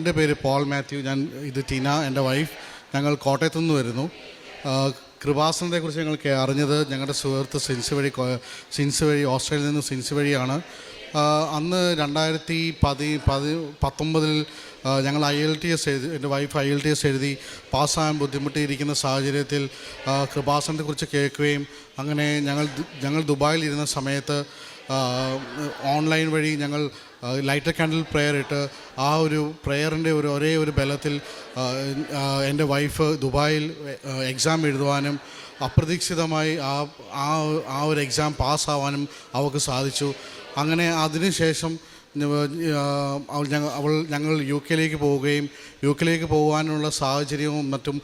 എൻ്റെ പേര് പോൾ മാത്യു. ഇത് ടീന, എൻ്റെ വൈഫ്. ഞങ്ങൾ കോട്ടയത്തു നിന്ന് വരുന്നു. കൃപാസനത്തെക്കുറിച്ച് ഞങ്ങൾക്ക് അറിഞ്ഞത് ഞങ്ങളുടെ സുഹൃത്ത് സിൻസ് വഴി ഓസ്ട്രേലിയയിൽ നിന്ന് സിൻസ് വഴിയാണ്. അന്ന് 2019 ഞങ്ങൾ IELTS എഴുതി, എൻ്റെ വൈഫ് IELTS എഴുതി പാസ്സാകാൻ ബുദ്ധിമുട്ടിയിരിക്കുന്ന സാഹചര്യത്തിൽ കൃപാസനത്തെക്കുറിച്ച് കേൾക്കുകയും അങ്ങനെ ഞങ്ങൾ ദുബായിലിരുന്ന സമയത്ത് ഓൺലൈൻ വഴി ഞങ്ങൾ ലൈറ്റർ കാൻഡിൽ പ്രെയർ ഇട്ട് ആ ഒരു പ്രെയറിൻ്റെ ഒരേ ഒരു ബലത്തിൽ എൻ്റെ വൈഫ് ദുബായിൽ എക്സാം എഴുതുവാനും അപ്രതീക്ഷിതമായി ആ ഒരു എക്സാം പാസ്സാവാനും അവൾക്ക് സാധിച്ചു. അങ്ങനെ അതിനുശേഷം ഞങ്ങൾ UK പോവുകയും UK പോകാനുള്ള സാഹചര്യവും മറ്റും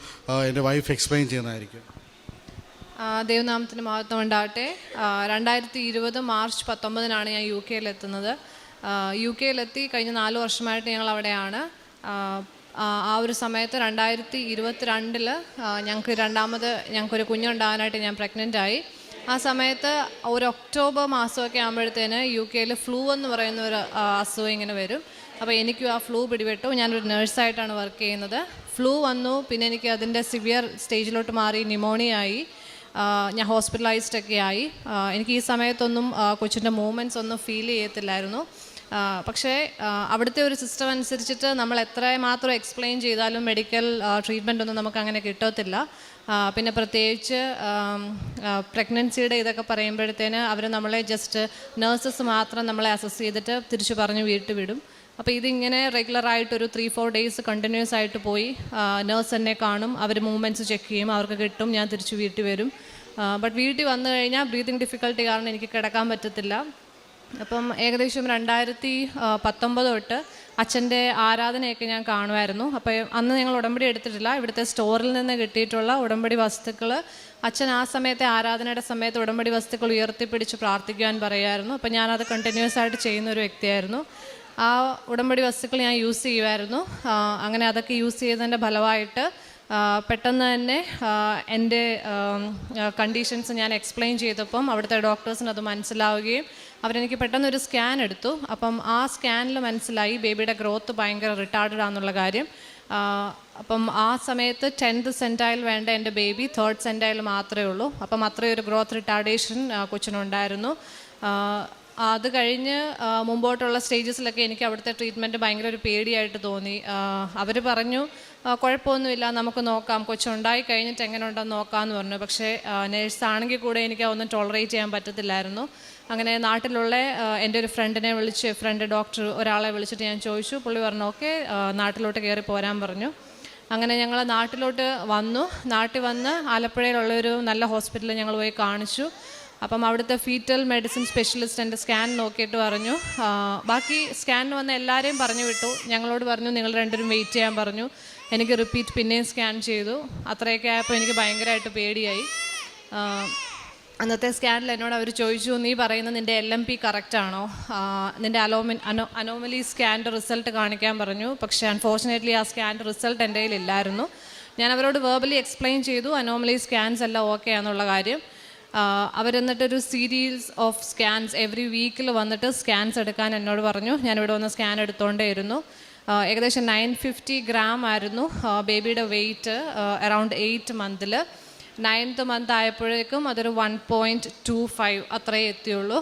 എൻ്റെ വൈഫ് എക്സ്പ്ലെയിൻ ചെയ്യുന്നതായിരിക്കും. ദൈവനാമത്തിന് മഹത്വം ഉണ്ടാകട്ടെ. 2020 മാർച്ച് 19 ഞാൻ UK UK കഴിഞ്ഞ 4 വർഷമായിട്ട് ഞങ്ങൾ അവിടെയാണ്. ആ ഒരു സമയത്ത് 2022 ഞങ്ങൾക്കൊരു കുഞ്ഞുണ്ടാകാനായിട്ട് ഞാൻ പ്രഗ്നൻ്റായി. ആ സമയത്ത് ഒരു ഒക്ടോബർ മാസമൊക്കെ ആകുമ്പോഴത്തേന് UK ഫ്ലൂ എന്ന് പറയുന്ന ഒരു അസുഖം ഇങ്ങനെ വരും. അപ്പോൾ എനിക്കും ആ ഫ്ലൂ പിടിപെട്ടു. ഞാനൊരു നേഴ്സായിട്ടാണ് വർക്ക് ചെയ്യുന്നത്. ഫ്ലൂ വന്നു, പിന്നെ എനിക്ക് അതിൻ്റെ സിവിയർ സ്റ്റേജിലോട്ട് മാറി, ന്യൂമോണിയ ആയി. ഞാൻ ഹോസ്പിറ്റലൈസ്ഡ് ഒക്കെ ആയി. എനിക്ക് ഈ സമയത്തൊന്നും കൊച്ചിൻ്റെ മൂവ്മെൻറ്റ്സ് ഒന്നും ഫീൽ ചെയ്യത്തില്ലായിരുന്നു. പക്ഷേ അവിടുത്തെ ഒരു സിസ്റ്റം അനുസരിച്ചിട്ട് നമ്മൾ എത്രമാത്രം എക്സ്പ്ലെയിൻ ചെയ്താലും മെഡിക്കൽ ട്രീറ്റ്മെൻ്റ് ഒന്നും നമുക്ക് അങ്ങനെ കിട്ടത്തില്ല. പിന്നെ പ്രത്യേകിച്ച് പ്രഗ്നൻസിയുടെ ഇതൊക്കെ പറയുമ്പോഴത്തേന് അവർ നമ്മളെ ജസ്റ്റ് നേഴ്സസ് മാത്രം നമ്മളെ അസസ് ചെയ്തിട്ട് തിരിച്ചു പറഞ്ഞ് വീട്ടിൽ വിടും. അപ്പോൾ ഇതിങ്ങനെ റെഗുലറായിട്ടൊരു 3-4 ഡേയ്സ് കണ്ടിന്യൂസ് ആയിട്ട് പോയി നേഴ്സ് എന്നെ കാണും, അവർ മൂവ്മെൻറ്റ്സ് ചെക്ക് ചെയ്യും, അവർക്ക് കിട്ടും, ഞാൻ തിരിച്ച് വീട്ടിൽ വരും. ബട്ട് വീട്ടിൽ വന്നു കഴിഞ്ഞാൽ ബ്രീതിങ് ഡിഫിക്കൽട്ടി കാരണം എനിക്ക് കിടക്കാൻ പറ്റത്തില്ല. അപ്പം ഏകദേശം 2019 തൊട്ട് അച്ഛൻ്റെ ആരാധനയൊക്കെ ഞാൻ കാണുമായിരുന്നു. അപ്പോൾ അന്ന് ഞങ്ങൾ ഉടമ്പടി എടുത്തിട്ടില്ല. ഇവിടുത്തെ സ്റ്റോറിൽ നിന്ന് കിട്ടിയിട്ടുള്ള ഉടമ്പടി വസ്തുക്കൾ അച്ഛൻ ആ സമയത്തെ ആരാധനയുടെ സമയത്ത് ഉടമ്പടി വസ്തുക്കൾ ഉയർത്തിപ്പിടിച്ച് പ്രാർത്ഥിക്കുവാൻ പറയുമായിരുന്നു. അപ്പോൾ ഞാനത് കണ്ടിന്യൂസ് ആയിട്ട് ചെയ്യുന്നൊരു വ്യക്തിയായിരുന്നു. ആ ഉടമ്പടി വസ്തുക്കൾ ഞാൻ യൂസ് ചെയ്യുമായിരുന്നു. അങ്ങനെ അതൊക്കെ യൂസ് ചെയ്തതിൻ്റെ ഫലമായിട്ട് പെട്ടെന്ന് തന്നെ എൻ്റെ കണ്ടീഷൻസ് ഞാൻ എക്സ്പ്ലെയിൻ ചെയ്തപ്പം അവിടുത്തെ ഡോക്ടേഴ്സിന് അത് മനസ്സിലാവുകയും അവരെനിക്ക് പെട്ടെന്നൊരു സ്കാൻ എടുത്തു. അപ്പം ആ സ്കാനിൽ മനസ്സിലായി ബേബിയുടെ ഗ്രോത്ത് ഭയങ്കര റിട്ടാർഡഡ് ആണെന്നുള്ള കാര്യം. അപ്പം ആ സമയത്ത് 10th സെൻറ്റൈൽ വേണ്ട എൻ്റെ ബേബി 3rd സെൻറ്റൈൽ മാത്രമേ ഉള്ളൂ. അപ്പം അത്രയൊരു ഗ്രോത്ത് റിട്ടാർഡേഷൻ കൊച്ചിനുണ്ടായിരുന്നു. അത് കഴിഞ്ഞ് മുമ്പോട്ടുള്ള സ്റ്റേജസിലൊക്കെ എനിക്ക് അവിടുത്തെ ട്രീറ്റ്മെൻറ്റ് ഭയങ്കര ഒരു പേടിയായിട്ട് തോന്നി. അവർ പറഞ്ഞു കുഴപ്പമൊന്നുമില്ല, നമുക്ക് നോക്കാം, കൊച്ചുണ്ടായി കഴിഞ്ഞിട്ട് എങ്ങനെ ഉണ്ടെന്ന് നോക്കാമെന്ന് പറഞ്ഞു. പക്ഷേ നേഴ്സാണെങ്കിൽ കൂടെ എനിക്ക് അതൊന്നും ടോളറേറ്റ് ചെയ്യാൻ പറ്റത്തില്ലായിരുന്നു. അങ്ങനെ നാട്ടിലുള്ള എൻ്റെ ഒരു ഫ്രണ്ട് ഡോക്ടർ ഒരാളെ വിളിച്ചിട്ട് ഞാൻ ചോദിച്ചു. പുള്ളി പറഞ്ഞു ഓക്കെ, നാട്ടിലോട്ട് കയറി പോരാൻ പറഞ്ഞു. അങ്ങനെ ഞങ്ങൾ നാട്ടിലോട്ട് വന്നു. നാട്ടിൽ വന്ന് ആലപ്പുഴയിലുള്ളൊരു നല്ല ഹോസ്പിറ്റലിൽ ഞങ്ങൾ പോയി കാണിച്ചു. അപ്പം അവിടുത്തെ ഫീറ്റൽ മെഡിസിൻ സ്പെഷ്യലിസ്റ്റ് എൻ്റെ സ്കാൻ നോക്കിയിട്ട് പറഞ്ഞു, ബാക്കി സ്കാനിന് വന്ന എല്ലാവരെയും പറഞ്ഞു വിട്ടു. ഞങ്ങളോട് പറഞ്ഞു നിങ്ങൾ രണ്ടുപേരും വെയിറ്റ് ചെയ്യാൻ പറഞ്ഞു. എനിക്ക് റിപ്പീറ്റ് പിന്നെയും സ്കാൻ ചെയ്തു. അത്രയൊക്കെ ആയപ്പോൾ എനിക്ക് ഭയങ്കരമായിട്ട് പേടിയായി. അന്നത്തെ സ്കാനിൽ എന്നോട് അവർ ചോദിച്ചു, നീ പറയുന്നത് നിൻ്റെ LMP കറക്റ്റാണോ, നിൻ്റെ അനോമലി സ്കാൻ്റെ റിസൾട്ട് കാണിക്കാൻ പറഞ്ഞു. പക്ഷേ അൺഫോർച്ചുനേറ്റ്ലി ആ സ്കാൻ്റെ റിസൾട്ട് എൻ്റെ കയ്യിലില്ലായിരുന്നു. ഞാൻ അവരോട് വെർബലി എക്സ്പ്ലെയിൻ ചെയ്തു അനോമലി സ്കാൻസ് എല്ലാം ഓക്കെ ആണെന്നുള്ള കാര്യം. അവരെന്നിട്ടൊരു സീരീസ് ഓഫ് സ്കാൻസ് എവറി വീക്കിൽ വന്നിട്ട് സ്കാൻസ് എടുക്കാൻ എന്നോട് പറഞ്ഞു. ഞാനിവിടെ വന്ന് സ്കാൻ എടുത്തുകൊണ്ടേയിരുന്നു. ഏകദേശം 950 ഗ്രാം ആയിരുന്നു ബേബിയുടെ വെയ്റ്റ് അറൗണ്ട് 8 മന്തിൽ. 9th മന്ത് ആയപ്പോഴേക്കും അതൊരു 1.25 അത്രയേ എത്തിയുള്ളൂ.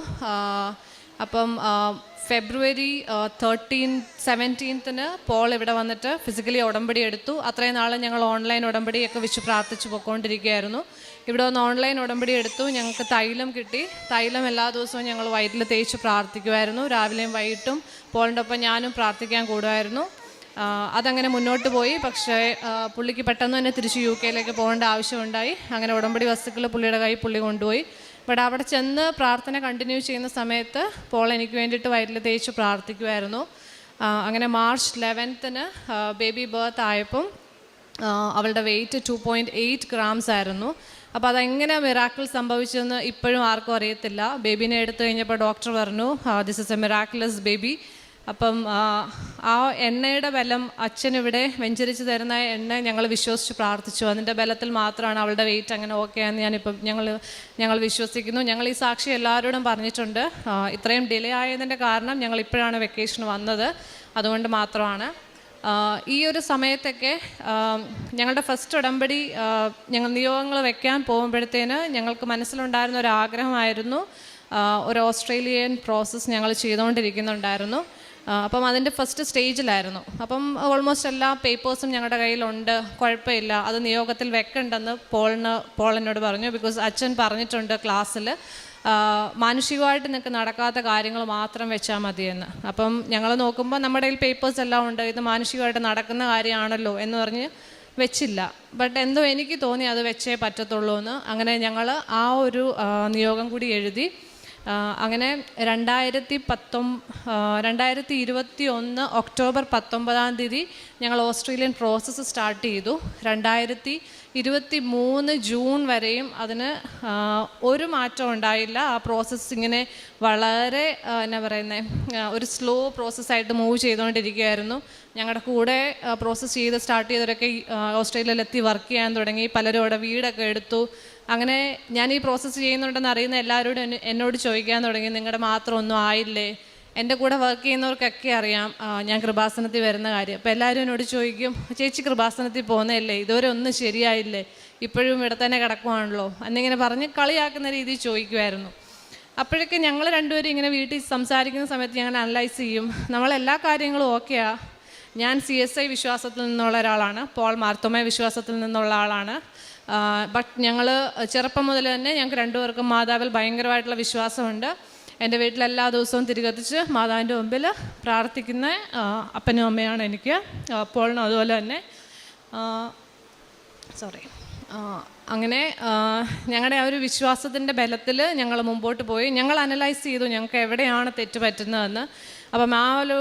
അപ്പം ഫെബ്രുവരി 17th പോൾ ഇവിടെ വന്നിട്ട് ഫിസിക്കലി ഉടമ്പടി എടുത്തു. അത്രയും നാൾ ഞങ്ങൾ ഓൺലൈൻ ഉടമ്പടിയൊക്കെ വെച്ച് പ്രാർത്ഥിച്ച് പോയിക്കൊണ്ടിരിക്കുകയായിരുന്നു. ഇവിടെ വന്ന് ഓൺലൈൻ ഉടമ്പടി എടുത്തു. ഞങ്ങൾക്ക് തൈലം കിട്ടി. തൈലം എല്ലാ ദിവസവും ഞങ്ങൾ വയറ്റിൽ തേച്ച് പ്രാർത്ഥിക്കുമായിരുന്നു. രാവിലെയും വൈകിട്ടും പോളിൻ്റെ ഒപ്പം ഞാനും പ്രാർത്ഥിക്കാൻ കൂടുമായിരുന്നു. അതങ്ങനെ മുന്നോട്ട് പോയി. പക്ഷേ പുള്ളിക്ക് പെട്ടെന്ന് തന്നെ തിരിച്ച് UK പോകേണ്ട ആവശ്യമുണ്ടായി. അങ്ങനെ ഉടമ്പടി വസ്തുക്കൾ പുള്ളിയുടെ പുള്ളി കൊണ്ടുപോയി. ബട്ട് അവിടെ ചെന്ന് പ്രാർത്ഥന കണ്ടിന്യൂ ചെയ്യുന്ന സമയത്ത് പോൾ എനിക്ക് വേണ്ടിയിട്ട് വയറ്റിൽ തേച്ച് പ്രാർത്ഥിക്കുമായിരുന്നു. അങ്ങനെ മാർച്ച് 11th ബേബി ബർത്ത് ആയപ്പം അവളുടെ വെയ്റ്റ് 2.8 grams ആയിരുന്നു. അപ്പോൾ അതെങ്ങനെ മിറാക്കിൾ സംഭവിച്ചെന്ന് ഇപ്പോഴും ആർക്കും അറിയത്തില്ല. ബേബീനെ എടുത്തു കഴിഞ്ഞപ്പോൾ ഡോക്ടർ പറഞ്ഞു this is A miraculous baby. അപ്പം ആ എണ്ണയുടെ ബലം അച്ഛനിവിടെ വെഞ്ചരിച്ച് തരുന്ന എണ്ണ ഞങ്ങൾ വിശ്വസിച്ച് പ്രാർത്ഥിച്ചു. അതിൻ്റെ ബലത്തിൽ മാത്രമാണ് അവളുടെ വെയിറ്റ് അങ്ങനെ ഓക്കെ എന്ന് ഞാനിപ്പം ഞങ്ങൾ വിശ്വസിക്കുന്നു. ഞങ്ങൾ ഈ സാക്ഷി എല്ലാവരോടും പറഞ്ഞിട്ടുണ്ട്. ഇത്രയും ഡിലേ ആയതിൻ്റെ കാരണം ഞങ്ങൾ ഇപ്പോഴാണ് വെക്കേഷൻ വന്നത്, അതുകൊണ്ട് മാത്രമാണ്. ഈ ഒരു സമയത്തൊക്കെ ഞങ്ങളുടെ ഫസ്റ്റ് ഉടമ്പടി ഞങ്ങൾ നിയോഗങ്ങൾ വെക്കാൻ പോകുമ്പോഴത്തേന് ഞങ്ങൾക്ക് മനസ്സിലുണ്ടായിരുന്ന ഒരു ആഗ്രഹമായിരുന്നു ഒരു ഓസ്ട്രേലിയൻ പ്രോസസ്സ് ഞങ്ങൾ ചെയ്തുകൊണ്ടിരിക്കുന്നുണ്ടായിരുന്നു. അപ്പം അതിൻ്റെ ഫസ്റ്റ് സ്റ്റേജിലായിരുന്നു. അപ്പം ഓൾമോസ്റ്റ് എല്ലാ പേപ്പേഴ്സും ഞങ്ങളുടെ കയ്യിലുണ്ട്, കുഴപ്പമില്ല, അത് നിയോഗത്തിൽ വെക്കണ്ടെന്ന് പോൾ എന്നോട് പറഞ്ഞു. ബിക്കോസ് അച്ഛൻ പറഞ്ഞിട്ടുണ്ട് ക്ലാസ്സിൽ മാനുഷികമായിട്ട് നിങ്ങൾക്ക് നടക്കാത്ത കാര്യങ്ങൾ മാത്രം വെച്ചാൽ മതിയെന്ന്. അപ്പം ഞങ്ങൾ നോക്കുമ്പോൾ നമ്മുടെ കയ്യിൽ പേപ്പേഴ്സ് എല്ലാം ഉണ്ട്, ഇത് മാനുഷികമായിട്ട് നടക്കുന്ന കാര്യമാണല്ലോ എന്ന് പറഞ്ഞ് വെച്ചില്ല. ബട്ട് എന്തോ എനിക്ക് തോന്നി അത് വെച്ചേ പറ്റത്തുള്ളൂ എന്ന്. അങ്ങനെ ഞങ്ങൾ ആ ഒരു നിയോഗം കൂടി എഴുതി. അങ്ങനെ 2021 ഒക്ടോബർ 19 ഞങ്ങൾ ഓസ്ട്രേലിയൻ പ്രോസസ്സ് സ്റ്റാർട്ട് ചെയ്തു. 2023 ജൂൺ വരെയും അതിന് ഒരു മാറ്റം ഉണ്ടായില്ല. ആ പ്രോസസ്സ് ഇങ്ങനെ വളരെ എന്നാ പറയുന്നത്, ഒരു സ്ലോ പ്രോസസ്സായിട്ട് മൂവ് ചെയ്തുകൊണ്ടിരിക്കുകയായിരുന്നു. ഞങ്ങളുടെ കൂടെ പ്രോസസ്സ് ചെയ്ത് സ്റ്റാർട്ട് ചെയ്തവരൊക്കെ ഓസ്ട്രേലിയയിലെത്തി വർക്ക് ചെയ്യാൻ തുടങ്ങി. പലരും അവിടെ വീടൊക്കെ എടുത്തു. അങ്ങനെ ഞാൻ ഈ പ്രോസസ്സ് ചെയ്യുന്നുണ്ടെന്ന് അറിയുന്ന എല്ലാവരോടും എന്നോട് ചോദിക്കാൻ തുടങ്ങി, നിങ്ങളുടെ മാത്രം ഒന്നും ആയില്ലേ? എൻ്റെ കൂടെ വർക്ക് ചെയ്യുന്നവർക്കൊക്കെ അറിയാം ഞാൻ കൃപാസനത്തിൽ വരുന്ന കാര്യം. അപ്പോൾ എല്ലാവരും എന്നോട് ചോദിക്കും, ചേച്ചി കൃപാസനത്തിൽ പോകുന്നതല്ലേ, ഇതുവരെ ഒന്നും ശരിയായില്ലേ, ഇപ്പോഴും ഇവിടെ തന്നെ കിടക്കുവാണല്ലോ എന്നിങ്ങനെ പറഞ്ഞ് കളിയാക്കുന്ന രീതിയിൽ ചോദിക്കുമായിരുന്നു. അപ്പോഴൊക്കെ ഞങ്ങൾ രണ്ടുപേരും ഇങ്ങനെ വീട്ടിൽ സംസാരിക്കുന്ന സമയത്ത് ഞങ്ങൾ അനലൈസ് ചെയ്യും, നമ്മളെല്ലാ കാര്യങ്ങളും ഓക്കെയാണ്. ഞാൻ CSI വിശ്വാസത്തിൽ നിന്നുള്ള ഒരാളാണ്, പോൾ മാർത്തോമ വിശ്വാസത്തിൽ നിന്നുള്ള ആളാണ്. ബട്ട് ഞങ്ങൾ ചെറുപ്പം മുതൽ തന്നെ ഞങ്ങൾക്ക് രണ്ടുപേർക്കും മാതാവിൽ ഭയങ്കരമായിട്ടുള്ള വിശ്വാസമുണ്ട്. എൻ്റെ വീട്ടിൽ എല്ലാ ദിവസവും തിരികത്തിച്ച് മാതാവിൻ്റെ മുമ്പിൽ പ്രാർത്ഥിക്കുന്ന അപ്പനും അമ്മയാണ് എനിക്ക്. പോളിനും അതുപോലെ തന്നെ. അങ്ങനെ ഞങ്ങളുടെ ആ ഒരു വിശ്വാസത്തിൻ്റെ ബലത്തിൽ ഞങ്ങൾ മുമ്പോട്ട് പോയി. ഞങ്ങൾ അനലൈസ് ചെയ്തു ഞങ്ങൾക്ക് എവിടെയാണ് തെറ്റ് പറ്റുന്നതെന്ന്. അപ്പം ആ ഒരു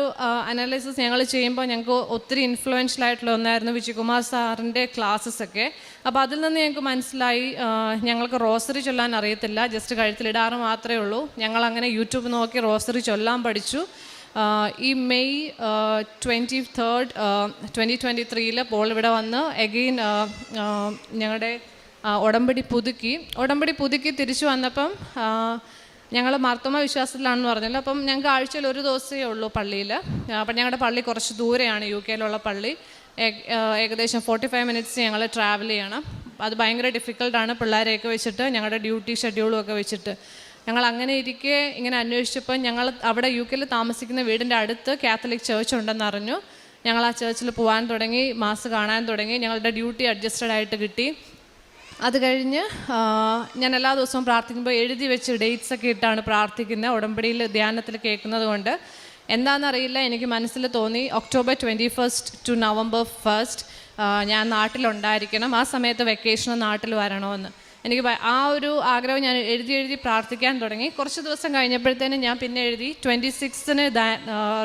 അനാലിസിസ് ഞങ്ങൾ ചെയ്യുമ്പോൾ ഞങ്ങൾക്ക് ഒത്തിരി ഇൻഫ്ലുവൻഷ്യൽ ആയിട്ടുള്ള ഒന്നായിരുന്നു വിജയകുമാർ സാറിൻ്റെ ക്ലാസ്സസൊക്കെ. അപ്പോൾ അതിൽ നിന്ന് ഞങ്ങൾക്ക് മനസ്സിലായി ഞങ്ങൾക്ക് റോസറി ചൊല്ലാൻ അറിയത്തില്ല, ജസ്റ്റ് കഴുത്തിലിടാറ് മാത്രമേ ഉള്ളൂ. ഞങ്ങളങ്ങനെ യൂട്യൂബ് നോക്കി റോസറി ചൊല്ലാൻ പഠിച്ചു. ഈ മെയ് 23 2023 പോൾ ഇവിടെ വന്ന് എഗെയിൻ ഞങ്ങളുടെ ഉടമ്പടി പുതുക്കി തിരിച്ചു വന്നപ്പം ഞങ്ങൾ മാർത്തോമ വിശ്വാസത്തിലാണെന്ന് പറഞ്ഞല്ലോ. അപ്പം ഞങ്ങൾക്ക് ആഴ്ചയിൽ ഒരു ദിവസമേ ഉള്ളൂ പള്ളിയിൽ. അപ്പം ഞങ്ങളുടെ പള്ളി കുറച്ച് ദൂരെയാണ്, UK പള്ളി. ഏകദേശം 45 മിനിറ്റ്സ് ഞങ്ങൾ ട്രാവൽ ചെയ്യണം. അത് ഭയങ്കര ഡിഫിക്കൽട്ടാണ് പിള്ളേരെയൊക്കെ വെച്ചിട്ട്, ഞങ്ങളുടെ ഡ്യൂട്ടി ഷെഡ്യൂളും ഒക്കെ വെച്ചിട്ട്. ഞങ്ങൾ അങ്ങനെ ഇരിക്കെ ഇങ്ങനെ അന്വേഷിച്ചപ്പോൾ ഞങ്ങൾ അവിടെ UK താമസിക്കുന്ന വീടിൻ്റെ അടുത്ത് കാത്തലിക് ചേർച്ച് ഉണ്ടെന്ന് അറിഞ്ഞു. ഞങ്ങൾ ആ ചേർച്ചിൽ പോകാൻ തുടങ്ങി, മാസ് കാണാൻ തുടങ്ങി. ഞങ്ങളുടെ ഡ്യൂട്ടി അഡ്ജസ്റ്റഡ് ആയിട്ട് കിട്ടി. അത് കഴിഞ്ഞ് ഞാൻ എല്ലാ ദിവസവും പ്രാർത്ഥിക്കുമ്പോൾ എഴുതി വെച്ച് ഡേറ്റ്സ് ഒക്കെ ഇട്ടാണ് പ്രാർത്ഥിക്കുന്നത്, ഉടമ്പടിയിൽ ധ്യാനത്തിൽ കേൾക്കുന്നത് കൊണ്ട്. എന്താണെന്നറിയില്ല, എനിക്ക് മനസ്സിൽ തോന്നി ഒക്ടോബർ 21 to November 1 ഞാൻ നാട്ടിലുണ്ടായിരിക്കണം, ആ സമയത്ത് വെക്കേഷന് നാട്ടിൽ വരണമെന്ന്. എനിക്ക് ആ ഒരു ആഗ്രഹം ഞാൻ എഴുതി പ്രാർത്ഥിക്കാൻ തുടങ്ങി. കുറച്ച് ദിവസം കഴിഞ്ഞപ്പോഴത്തേനും ഞാൻ പിന്നെ എഴുതി 26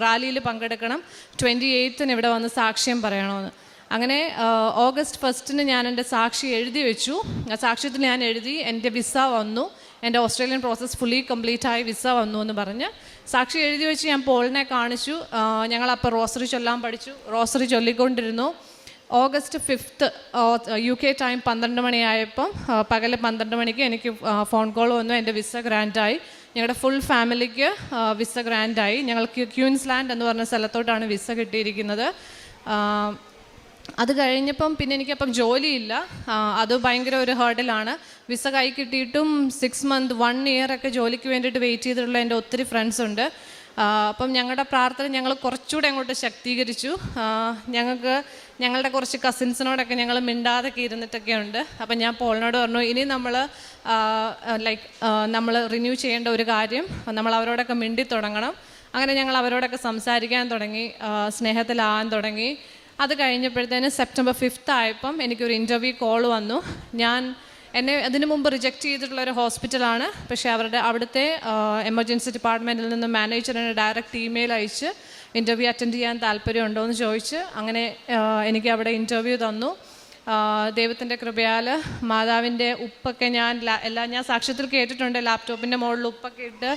റാലിയിൽ പങ്കെടുക്കണം, 28 ഇവിടെ വന്ന് സാക്ഷ്യം പറയണമെന്ന്. അങ്ങനെ ഓഗസ്റ്റ് 1 ഞാൻ എൻ്റെ സാക്ഷി എഴുതി വെച്ചു. ആ സാക്ഷ്യത്തിൽ ഞാൻ എഴുതി എൻ്റെ വിസ വന്നു, എൻ്റെ ഓസ്ട്രേലിയൻ പ്രോസസ്സ് ഫുള്ളി കംപ്ലീറ്റ് ആയി വിസ വന്നു എന്ന് പറഞ്ഞ് സാക്ഷി എഴുതി വെച്ച് ഞാൻ പോളിനെ കാണിച്ചു. ഞങ്ങളപ്പോൾ റോസറി ചൊല്ലാൻ പഠിച്ചു, റോസറി ചൊല്ലിക്കൊണ്ടിരുന്നു. ഓഗസ്റ്റ് 5 UK ടൈം 12 മണിയായപ്പം പകൽ 12 മണിക്ക് എനിക്ക് ഫോൺ കോൾ വന്നു, എൻ്റെ വിസ ഗ്രാൻഡായി. ഞങ്ങളുടെ ഫുൾ ഫാമിലിക്ക് വിസ ഗ്രാൻഡായി. ഞങ്ങൾക്ക് ക്യൂൻസ്ലാൻഡ് എന്ന് പറഞ്ഞ സ്ഥലത്തോട്ടാണ് വിസ കിട്ടിയിരിക്കുന്നത്. അത് കഴിഞ്ഞപ്പം പിന്നെ എനിക്കപ്പം ജോലിയില്ല, അത് ഭയങ്കര ഒരു ഹേർഡിലാണ്. വിസ കൈ കിട്ടിയിട്ടും 6 months 1 year ഒക്കെ ജോലിക്ക് വേണ്ടിയിട്ട് വെയിറ്റ് ചെയ്തിട്ടുള്ള എൻ്റെ ഒത്തിരി ഫ്രണ്ട്സ് ഉണ്ട്. അപ്പം ഞങ്ങളുടെ പ്രാർത്ഥന ഞങ്ങൾ കുറച്ചുകൂടെ അങ്ങോട്ട് ശക്തീകരിച്ചു. ഞങ്ങളുടെ കുറച്ച് കസിൻസിനോടൊക്കെ ഞങ്ങൾ മിണ്ടാതൊക്കെ ഇരുന്നിട്ടൊക്കെ ഉണ്ട്. അപ്പം ഞാൻ പോളിനോട് പറഞ്ഞു, ഇനി നമ്മൾ റിന്യൂ ചെയ്യേണ്ട ഒരു കാര്യം, നമ്മൾ അവരോടൊക്കെ മിണ്ടി തുടങ്ങണം. അങ്ങനെ ഞങ്ങൾ അവരോടൊക്കെ സംസാരിക്കാൻ തുടങ്ങി, സ്നേഹത്തിലാവാൻ തുടങ്ങി. അത് കഴിഞ്ഞപ്പോഴത്തേന് സെപ്റ്റംബർ 5 ആയപ്പം എനിക്കൊരു ഇൻ്റർവ്യൂ കോൾ വന്നു. എന്നെ അതിനു മുമ്പ് റിജക്റ്റ് ചെയ്തിട്ടുള്ളൊരു ഹോസ്പിറ്റലാണ്, പക്ഷേ അവിടുത്തെ എമർജൻസി ഡിപ്പാർട്ട്മെൻറ്റിൽ നിന്ന് മാനേജറിന് ഡയറക്റ്റ് ഇമെയിൽ അയച്ച് ഇൻ്റർവ്യൂ അറ്റൻഡ് ചെയ്യാൻ താല്പര്യമുണ്ടോ എന്ന് ചോദിച്ച് അങ്ങനെ എനിക്ക് അവിടെ ഇൻ്റർവ്യൂ തന്നു. ദൈവത്തിൻ്റെ കൃപയാൽ മാതാവിൻ്റെ ഉപ്പൊക്കെ ഞാൻ സാക്ഷ്യത്തിൽ കേട്ടിട്ടുണ്ട്, ലാപ്ടോപ്പിൻ്റെ മുകളിൽ ഉപ്പൊക്കെ ഇട്ട്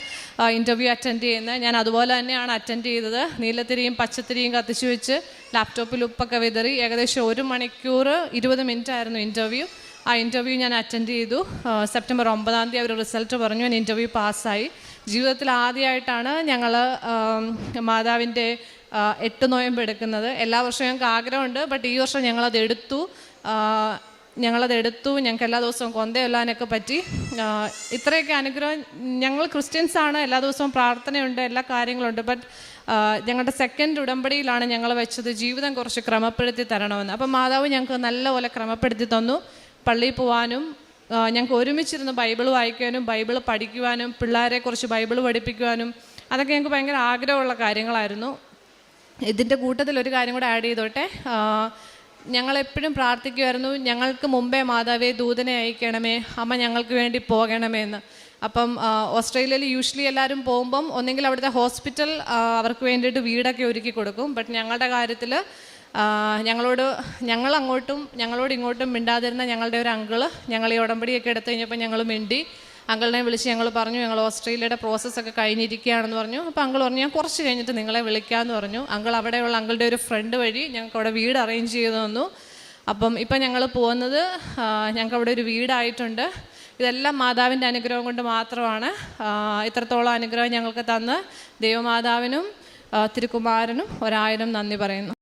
ഇൻ്റർവ്യൂ അറ്റൻഡ് ചെയ്യുന്നത്. ഞാൻ അതുപോലെ തന്നെയാണ് അറ്റൻഡ് ചെയ്തത്. നീലത്തിരിയും പച്ചത്തിരിയും കത്തിച്ചു വെച്ച് ലാപ്ടോപ്പിൽ ഉപ്പൊക്കെ വിതറി. ഏകദേശം 1 മണിക്കൂർ 20 മിനിറ്റ് ആയിരുന്നു ഇൻ്റർവ്യൂ. ആ ഇൻ്റർവ്യൂ ഞാൻ അറ്റൻഡ് ചെയ്തു. സെപ്റ്റംബർ 9 അവർ റിസൾട്ട് പറഞ്ഞു, ഞാൻ ഇൻ്റർവ്യൂ പാസ്സായി. ജീവിതത്തിൽ ആദ്യമായിട്ടാണ് ഞങ്ങൾ മാതാവിൻ്റെ 8 നോയമ്പ് എടുക്കുന്നത്. എല്ലാ വർഷവും ഞങ്ങൾക്ക് ആഗ്രഹമുണ്ട്, ബട്ട് ഈ വർഷം ഞങ്ങളത് എടുത്തു. ഞങ്ങൾക്ക് എല്ലാ ദിവസവും കൊന്തയൊല്ലാനൊക്കെ പറ്റി. ഇത്രയൊക്കെ അനുഗ്രഹം. ഞങ്ങൾ ക്രിസ്ത്യൻസാണ്, എല്ലാ ദിവസവും പ്രാർത്ഥനയുണ്ട്, എല്ലാ കാര്യങ്ങളുണ്ട്. ബട്ട് ഞങ്ങളുടെ സെക്കൻഡ് ഉടമ്പടിയിലാണ് ഞങ്ങൾ വെച്ചത് ജീവിതം കുറച്ച് ക്രമപ്പെടുത്തി തരണമെന്ന്. അപ്പം മാതാവ് ഞങ്ങൾക്ക് നല്ലപോലെ ക്രമപ്പെടുത്തി തന്നു. പള്ളിയിൽ പോകാനും ഞങ്ങൾക്ക് ഒരുമിച്ചിരുന്ന് ബൈബിൾ വായിക്കാനും ബൈബിൾ പഠിക്കുവാനും പിള്ളേരെ കുറിച്ച് ബൈബിൾ പഠിപ്പിക്കുവാനും അതൊക്കെ ഞങ്ങൾക്ക് ഭയങ്കര ആഗ്രഹമുള്ള കാര്യങ്ങളായിരുന്നു. ഇതിൻ്റെ കൂട്ടത്തിൽ ഒരു കാര്യം കൂടെ ആഡ് ചെയ്തോട്ടെ. ഞങ്ങളെപ്പോഴും പ്രാർത്ഥിക്കുമായിരുന്നു, ഞങ്ങൾക്ക് മുമ്പേ മാതാവേ ദൂതനെ അയക്കണമേ, അമ്മ ഞങ്ങൾക്ക് വേണ്ടി പോകണമേ എന്ന്. അപ്പം ഓസ്ട്രേലിയയിൽ യൂഷ്വലി എല്ലാവരും പോകുമ്പം ഒന്നെങ്കിൽ അവിടുത്തെ ഹോസ്പിറ്റൽ അവർക്ക് വേണ്ടിയിട്ട് വീടൊക്കെ ഒരുക്കി കൊടുക്കും. ബട്ട് ഞങ്ങളുടെ കാര്യത്തിൽ ഞങ്ങളോട് ഇങ്ങോട്ടും മിണ്ടാതിരുന്ന ഞങ്ങളുടെ ഒരു അങ്കിള് ഞങ്ങൾ ഈ ഉടമ്പടിയൊക്കെ എടുത്തു കഴിഞ്ഞപ്പോൾ ഞങ്ങൾ മിണ്ടി. അങ്കിളിനെ വിളിച്ച് ഞങ്ങൾ പറഞ്ഞു ഞങ്ങൾ ഓസ്ട്രേലിയയുടെ പ്രോസസ്സൊക്കെ കഴിഞ്ഞിരിക്കുകയാണെന്ന് പറഞ്ഞു. അപ്പോൾ അങ്കിൾ പറഞ്ഞു ഞാൻ കുറച്ച് കഴിഞ്ഞിട്ട് നിങ്ങളെ വിളിക്കാമെന്ന് പറഞ്ഞു. അങ്കിൾ അവിടെയുള്ള അങ്കിളുടെ ഒരു ഫ്രണ്ട് വഴി ഞങ്ങൾക്ക് അവിടെ വീട് അറേഞ്ച് ചെയ്ത് തന്നു. അപ്പം ഇപ്പം ഞങ്ങൾ പോകുന്നത് ഞങ്ങൾക്ക് അവിടെ ഒരു വീടായിട്ടുണ്ട്. ഇതെല്ലാം മാതാവിൻ്റെ അനുഗ്രഹം കൊണ്ട് മാത്രമാണ്. ഇത്രത്തോളം അനുഗ്രഹം ഞങ്ങൾക്ക് തന്ന് ദൈവമാതാവിനും തിരുക്കുമാരനും 1000 നന്ദി പറയുന്നു.